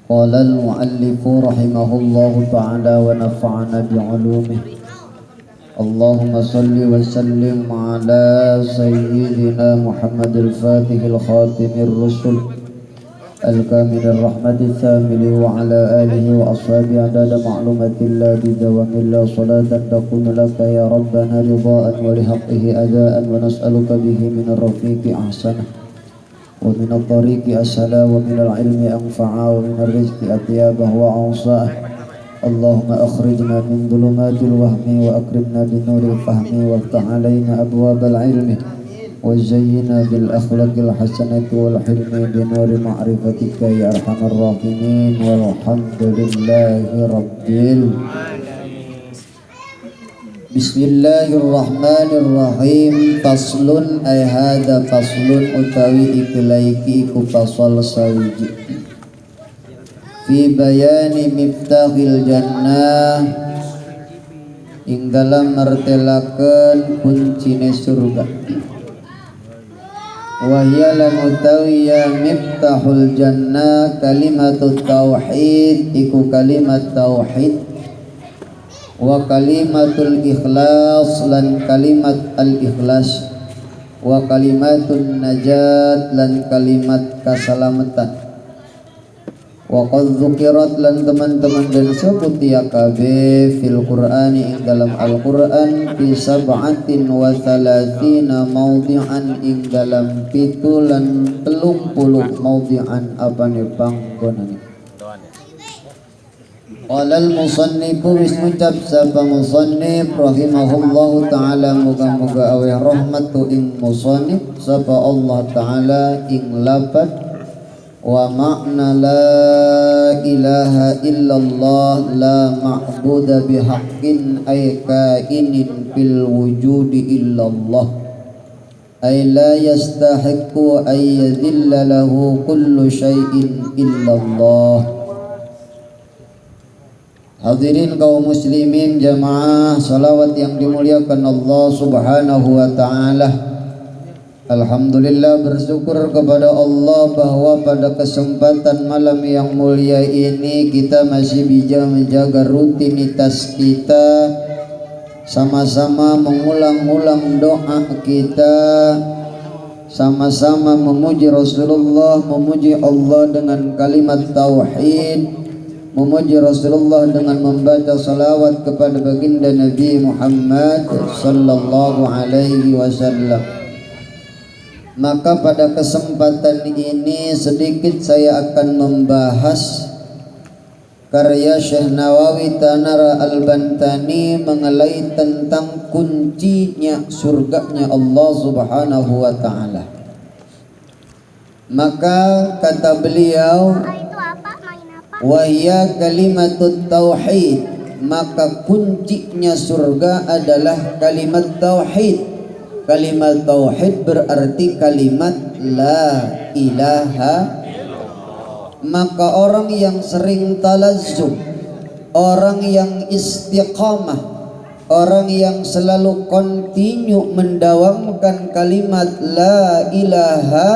قال المؤلف رحمه الله تعالى ونفعنا بعلومه. اللهم صل وسلم على سيدنا محمد الفاتح الخاتم الرسل الكامل الرحمة الثامل وعلى آله وأصحابه عدد معلومات الله بدوام الله صلاة تكون لك يا ربنا رضاء ولحقه أداء ونسألك به من الرفيق أحسنه ومن الطريق أسهلا ومن العلم أنفعا ومن الرزق أطيبه وأوسعه. اللهم أخرجنا من ظلمات الوهم وأكرمنا بنور الفهم وافتح علينا أبواب العلم وزينا بالأخلاق الحسنة والحلم بنور معرفتك يا أرحم الراحمين والحمد لله رب Bismillahirrahmanirrahim. Faslun ay hada faslun utawi ikilaiki iku fasal sawiji fi bayani miftahil jannah ing dalam martelakeun kuncine surga. Wahya lan utawi ya miftahul jannah kalimatut tauhid iku kalimat tauhid wa kalimatul ikhlas lan kalimat al-ikhlas wa kalimatun najat lan kalimat keselamatan wa qad dzukirat lan teman-teman dan sebut ya kabeh fil qur'ani ing dalam al-Qur'an fi sab'atin wa thalathina mawdi'an ing dalam 7 lan 30 mawdi'an apane panggonane. Qalal musannifu ismucap sapa musannif rahimahullahu ta'ala muga-muga aweh rahmatu ing musannif sapa Allah ta'ala ing lafaz wa ma'na la ilaha illallah la ma'buda bihaqqin ay kainin fil wujudi illallah ay la yastahiqqu ay yadhilla lahu kullu syai'in illallah. Hadirin kaum muslimin jamaah salawat yang dimuliakan Allah subhanahu wa ta'ala. Alhamdulillah, bersyukur kepada Allah bahwa pada kesempatan malam yang mulia ini kita masih bisa menjaga rutinitas kita, sama-sama mengulang-ulang doa kita, sama-sama memuji Rasulullah, memuji Allah dengan kalimat tauhid, memuji Rasulullah dengan membaca salawat kepada baginda Nabi Muhammad sallallahu alaihi wasallam. Maka pada kesempatan ini sedikit saya akan membahas karya Syekh Nawawi Tanara Al-Bantani mengenai tentang kuncinya surganya Allah subhanahu wa ta'ala. Maka kata beliau, wahya kalimatut tauhid, maka kuncinya surga adalah kalimat tauhid. Kalimat tauhid berarti kalimat la ilaha. Maka orang yang sering talazzum, orang yang istiqamah, orang yang selalu kontinu mendawamkan kalimat la ilaha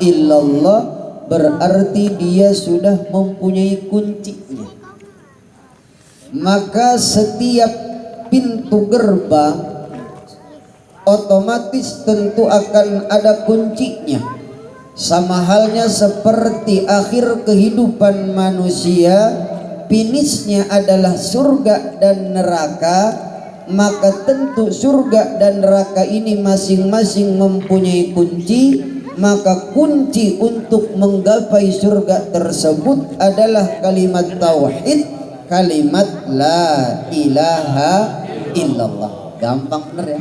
illallah, berarti dia sudah mempunyai kuncinya. Maka setiap pintu gerbang otomatis tentu akan ada kuncinya. Sama halnya seperti akhir kehidupan manusia, finishnya adalah surga dan neraka. Maka tentu surga dan neraka ini masing-masing mempunyai kunci. Maka kunci untuk menggapai surga tersebut adalah kalimat tauhid, kalimat la ilaha illallah. Gampang bener ya,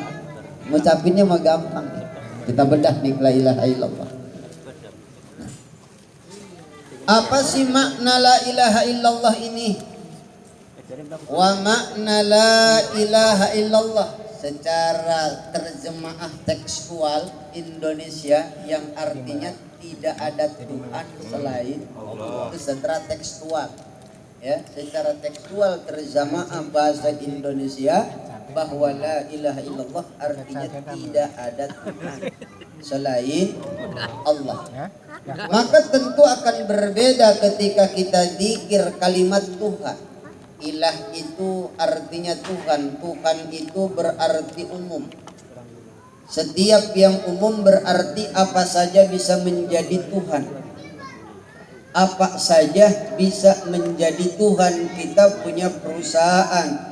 ngucapinnya mah gampang. Kita bedah nih la ilaha illallah. Nah, apa sih makna la ilaha illallah ini? Wa makna la ilaha illallah secara terjemaah tekstual Indonesia yang artinya tidak ada Tuhan selain Allah. Itu secara tekstual ya, secara tekstual terjemaah bahasa Indonesia bahwa la ilaha illallah artinya tidak ada Tuhan selain Allah. Maka tentu akan berbeda ketika kita zikir kalimat Tuhan. Ilah itu artinya Tuhan, Tuhan itu berarti umum. Setiap yang umum berarti apa saja bisa menjadi Tuhan. Apa saja bisa menjadi Tuhan. Kita punya perusahaan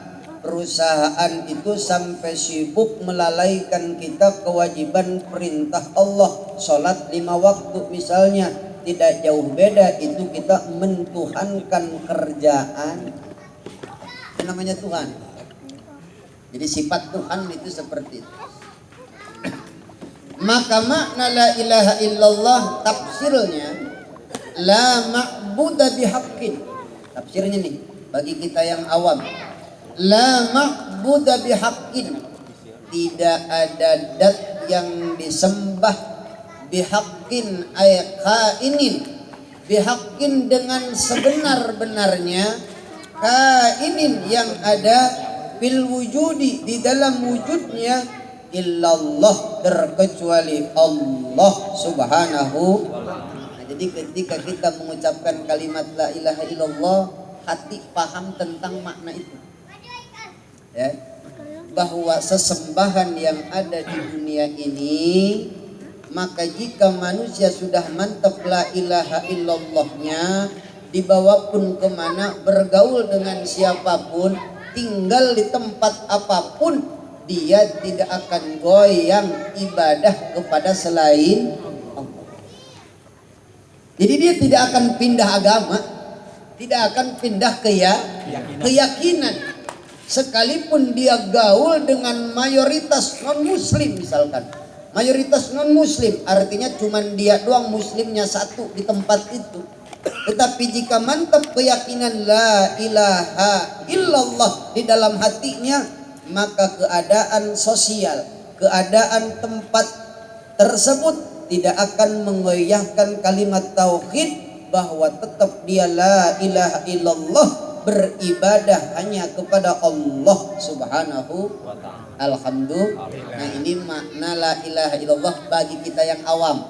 itu sampai sibuk melalaikan kita kewajiban perintah Allah. Sholat 5 waktu misalnya, tidak jauh beda, itu kita mentuhankan kerjaan. Itu namanya Tuhan. Jadi sifat Tuhan itu seperti itu. Maka makna la ilaha illallah tafsirnya la ma'buda bihaqqin. Tafsirnya nih bagi kita yang awam. La ma'buda bihaqqin. Tidak ada dat yang disembah bihaqqin ay kainin. Bihaqqin dengan sebenar-benarnya, kainin yang ada fil wujudi di dalam wujudnya, illallah terkecuali Allah subhanahu. Nah, jadi ketika kita mengucapkan kalimat la ilaha illallah, hati paham tentang makna itu, ya, bahwa sesembahan yang ada di dunia ini, maka jika manusia sudah mantap la ilaha illallahnya, dibawa pun kemana, bergaul dengan siapapun, tinggal di tempat apapun, dia tidak akan goyang ibadah kepada selain Allah. Jadi dia tidak akan pindah agama, tidak akan pindah keyakinan. Sekalipun dia gaul dengan mayoritas non muslim misalkan. Mayoritas non muslim artinya cuman dia doang muslimnya satu di tempat itu. Tetapi jika mantap keyakinan la ilaha illallah di dalam hatinya, maka keadaan sosial, keadaan tempat tersebut tidak akan menggoyahkan kalimat tauhid, bahwa tetap dia la ilaha illallah, beribadah hanya kepada Allah subhanahu wa ta'ala. Alhamdulillah. Nah, ini makna la ilaha illallah bagi kita yang awam.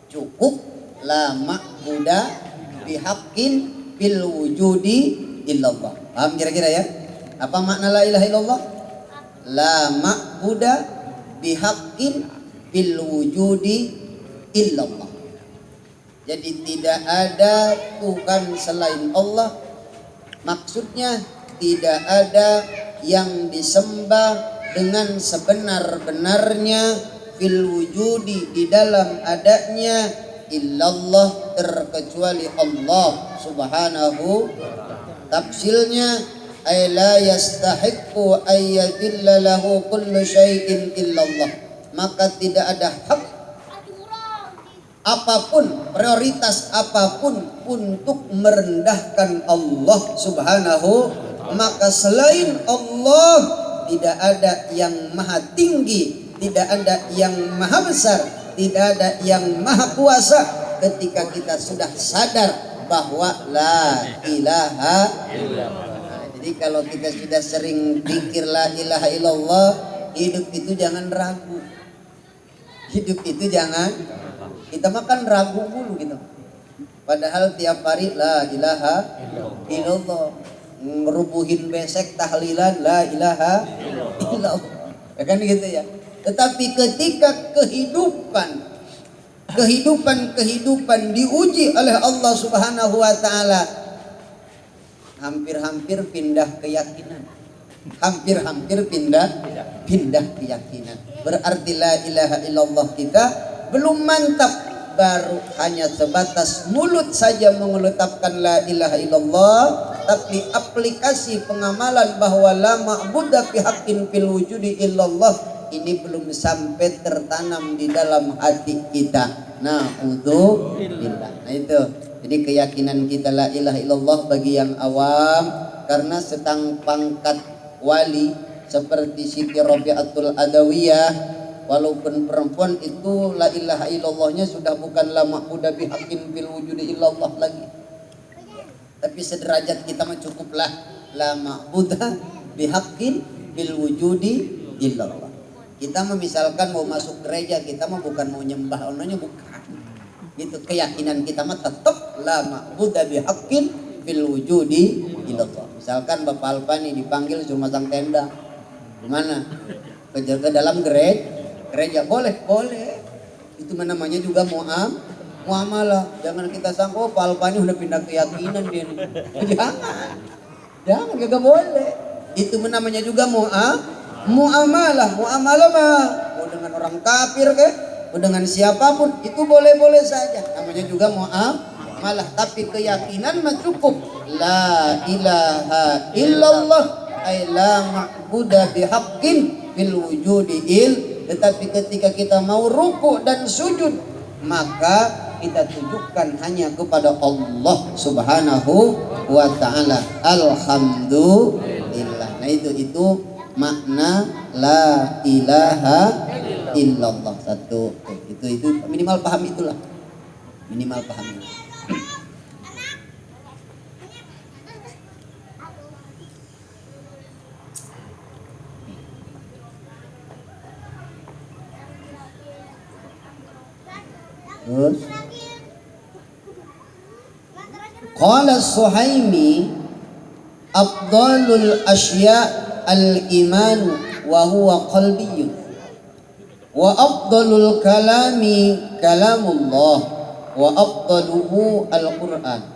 Cukup la ma'buda bihaqqin bil wujudi illallah. Paham kira-kira ya? Apa makna la ilaha illallah? La ma'buda bihaqqin bil wujudi illallah. Jadi tidak ada Tuhan selain Allah. Maksudnya tidak ada yang disembah dengan sebenar-benarnya fil wujudi di dalam adanya illallah terkecuali Allah subhanahu. Tafsirnya ay la yastahiqqu ay yadilla lahu kullu syai'in illallah. Maka tidak ada hak apapun, prioritas apapun untuk merendahkan Allah subhanahu. Maka selain Allah tidak ada yang maha tinggi, tidak ada yang maha besar, tidak ada yang maha kuasa. Ketika kita sudah sadar bahwa la ilaha illallah. Nah, jadi kalau kita sudah sering zikir la ilaha illallah, hidup itu jangan ragu. Hidup itu jangan, kita makan ragu dulu gitu. Padahal tiap hari la ilaha illallah, ngerubuhin besek tahlilan la ilaha illallah, ya kan gitu ya. Tetapi ketika kehidupan diuji oleh Allah subhanahu wa ta'ala, hampir-hampir pindah keyakinan, hampir-hampir pindah keyakinan. Berarti la ilaha illallah kita belum mantap, baru hanya sebatas mulut saja mengucapkan la ilaha illallah, tapi aplikasi pengamalan bahwa la ma'budu bihaqqin fil wujudi illallah ini belum sampai tertanam di dalam hati kita. Na'udzubillah. Nah itu. Jadi keyakinan kita la ilaha illallah bagi yang awam, karena setang pangkat wali seperti Siti Rabi'atul Adawiyah, walaupun perempuan itu la ilaha illallahnya sudah bukan la ma'budu bihaqqin fil wujudi illallah lagi. Tapi sederajat kita mah cukuplah la ma'budu bihaqqin fil wujudi illallah. Kita misalkan mau masuk gereja, kita mah bukan mau nyembah onanya, bukan. Itu keyakinan kita mah tetap la ma'budu bihaqqin fil wujudi illallah. Misalkan Bapak Alpani dipanggil suruh masang tenda, gimana? Ke dalam gereja boleh. Itu namanya juga muamalah. Jangan kita sangka Pak Alpani udah pindah keyakinan dia nih. Jangan gak boleh. Itu namanya juga muamalah mah mau dengan orang kafir ke, mau dengan siapapun itu boleh saja. Namanya juga muamalah. Tapi keyakinan mah cukup la ilaha illallah ay la ma'budu bihaqqin fil wujudi Tetapi ketika kita mau ruku dan sujud, maka kita tunjukkan hanya kepada Allah Subhanahu wa ta'ala. Alhamdulillah. Nah itu makna la ilaha illallah. Satu. Itu minimal paham itulah. Minimal paham itu. Terus qala Suhaimi afdalul asya al-iman wa huwa qalbiyyun wa afdalul kalami kalamullah wa afdaluhu al-Qur'an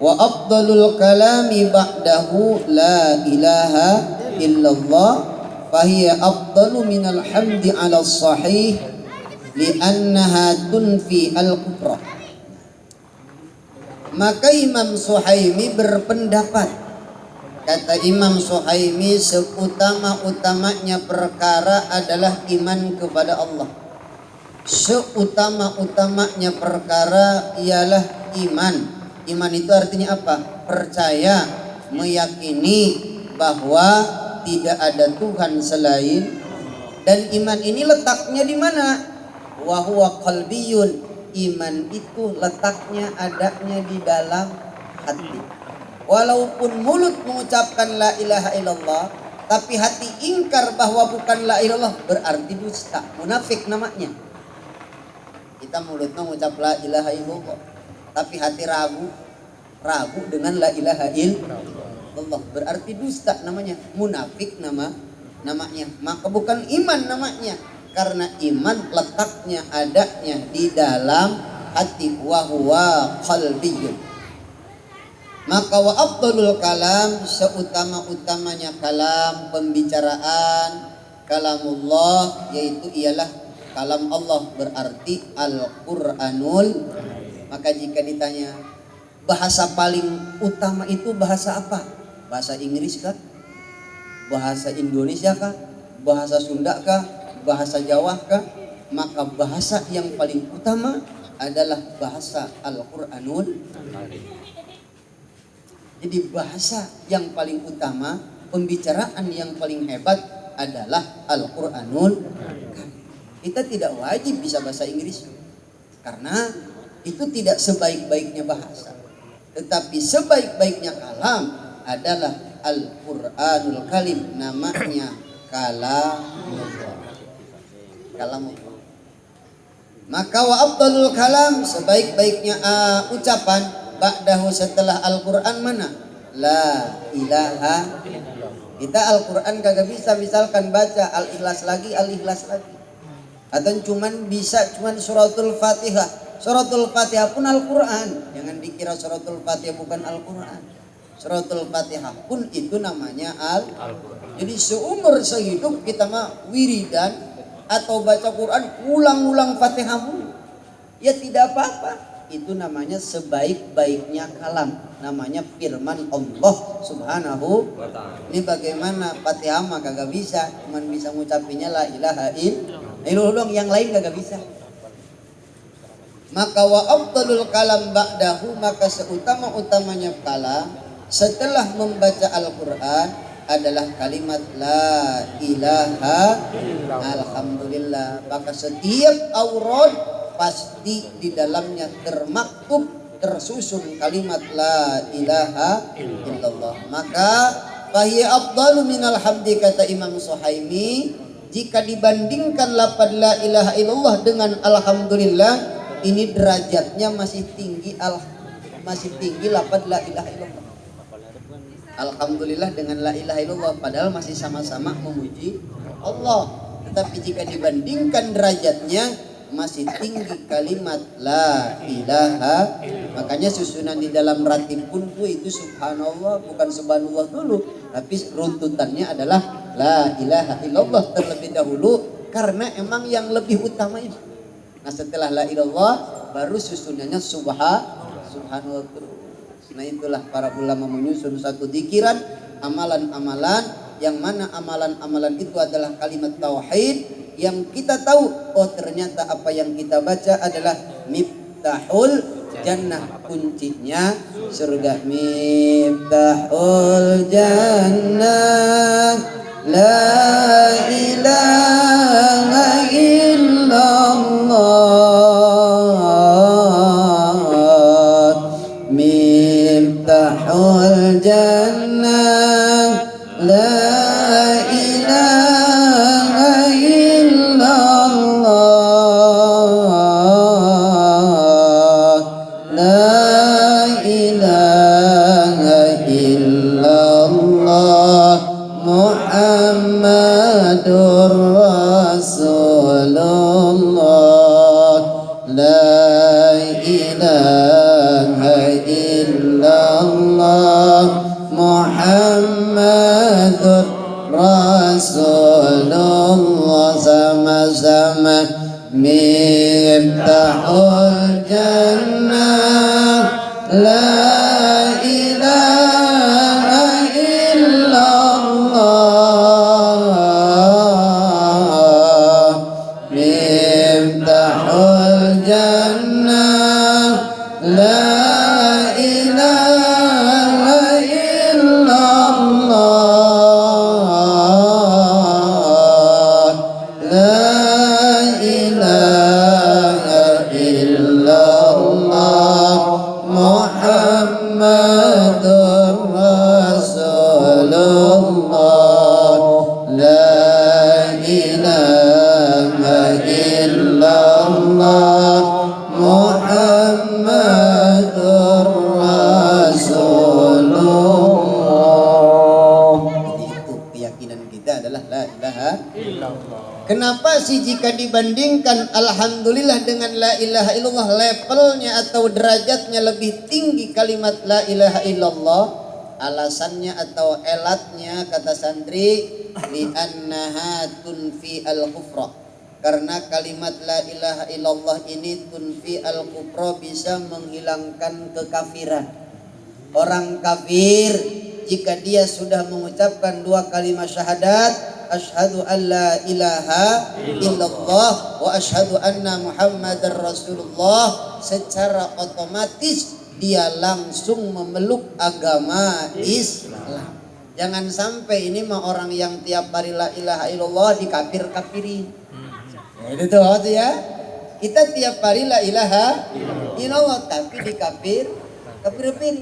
wa afdalul kalami ba'dahu la ilaha illallah fahiya afdalu minal hamdi ala sahih li'annaha tunfi al-kufrah. Maka Imam Suhaimi berpendapat, kata Imam Suhaimi, seutama-utamanya perkara adalah iman kepada Allah. Seutama-utamanya perkara ialah iman. Iman itu artinya apa? Percaya, meyakini bahwa tidak ada Tuhan selain. Dan iman ini letaknya di mana? Wa huwa qalbiyun. Iman itu letaknya adanya di dalam hati. Walaupun mulut mengucapkan la ilaha illallah, tapi hati ingkar bahwa bukan la ilallah, berarti dusta, munafik namanya. Kita mulutnya mengucap la ilaha illallah, tapi hati ragu dengan la ilaha illallah, berarti dusta namanya, munafik namanya. Maka bukan iman namanya. Karena iman letaknya adanya di dalam hati, wa huwa qalbiyyun. Maka wa afdalul kalam, seutama-utamanya kalam, pembicaraan, kalamullah, yaitu ialah kalam Allah, berarti Al-Qur'anul. Maka jika ditanya bahasa paling utama itu bahasa apa? Bahasa Inggris kah? Bahasa Indonesia kah? Bahasa Sunda kah? Bahasa Jawa kah? Maka bahasa yang paling utama adalah bahasa Al-Qur'anul. Jadi bahasa yang paling utama, pembicaraan yang paling hebat adalah Al-Qur'anul. Kita tidak wajib bisa bahasa Inggris, karena itu tidak sebaik-baiknya bahasa. Tetapi sebaik-baiknya kalam adalah Al-Qur'anul Karim, namanya kalamullah. Maka wa afdalul kalam, sebaik-baiknya ucapan, ba'dahu, setelah Al-Qur'an, mana? La ilaha. Kita Al-Qur'an kagak bisa misalkan baca Al-Ikhlas lagi, atau cuman suratul Fatihah. Suratul Fatihah pun Al-Qur'an. Jangan dikira suratul Fatihah bukan Al-Qur'an. Suratul Fatihah pun itu namanya Al-Qur'an. Jadi seumur sehidup kita mah wiridan atau baca Quran ulang-ulang Fatihahmu, ya tidak apa-apa. Itu namanya sebaik-baiknya kalam, namanya firman Allah Subhanahu wa ta'ala. Ini bagaimana Fatihah mah kagak bisa, cuman bisa ngucapinya la ilaha illallah, yang lain kagak bisa. Maka wa afdalul kalam ba'dahu, maka seutama-utamanya kalam setelah membaca Al-Qur'an adalah kalimat la ilaha alhamdulillah. Maka setiap aurad pasti di dalamnya termaktub, tersusun kalimat la ilaha illallah. Maka fahiya afdalu minal hamdi, kata Imam Suhaimi, jika dibandingkan lafaz la ilaha illallah dengan alhamdulillah, ini derajatnya masih tinggi, masih tinggi lafaz la ilaha illallah. Alhamdulillah dengan la ilaha illallah, padahal masih sama-sama memuji Allah. Tetapi jika dibandingkan derajatnya masih tinggi kalimat la ilaha. Makanya susunan di dalam ratib kuntu itu subhanallah, bukan subhanallah dulu, tapi runtutannya adalah la ilaha illallah terlebih dahulu, karena emang yang lebih utama itu. Nah setelah la ilallah baru susunannya subhanallah terus. Nah itulah para ulama menyusun satu dzikiran, amalan-amalan, yang mana amalan-amalan itu adalah kalimat tauhid, yang kita tahu oh ternyata apa yang kita baca adalah miftahul jannah, kuncinya surga. Miftahul jannah la ilaha illallah. Miftahul jannah la ilaha illallah. La ilaha illallah Muhammadur Rasulullah. La ilaha illallah Muhammadur Rasulullah. Sama-sama. Miftahul jannah la ilaha illallah. Miftahul jannah la ilaha illallah. La ilaha illallah Muhammadur Rasulullah. La ilaha illallah Muhammadur Rasulullah. Jadi itu keyakinan kita adalah la ilaha illallah. Kenapa sih jika dibandingkan alhamdulillah dengan la ilaha illallah levelnya atau derajatnya lebih tinggi kalimat la ilaha illallah? Alasannya atau elatnya kata santri li'annaha tunfi al-kufra. Karena kalimat la ilaha illallah ini tunfi al-kufra, bisa menghilangkan kekafiran. Orang kafir jika dia sudah mengucapkan dua kalimat syahadat, asyhadu an la ilaha illallah wa asyhadu anna muhammadar rasulullah, secara otomatis dia langsung memeluk agama Islam. Jangan sampai ini mah orang yang tiap hari la ilaha illallah dikafir-kafirin. Itu tuh ya. Kita tiap hari la ilaha illallah tapi dikafir-kafirin.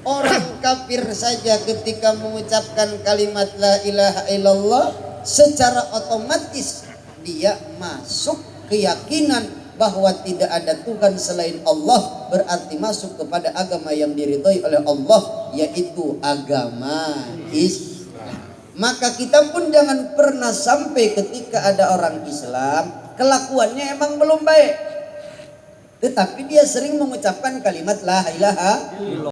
Orang kafir saja ketika mengucapkan kalimat la ilaha illallah secara otomatis dia masuk keyakinan bahwa tidak ada Tuhan selain Allah, berarti masuk kepada agama yang diridhoi oleh Allah, yaitu agama Islam. Maka kita pun jangan pernah sampai ketika ada orang Islam kelakuannya emang belum baik, tetapi dia sering mengucapkan kalimat la ilaha illallah.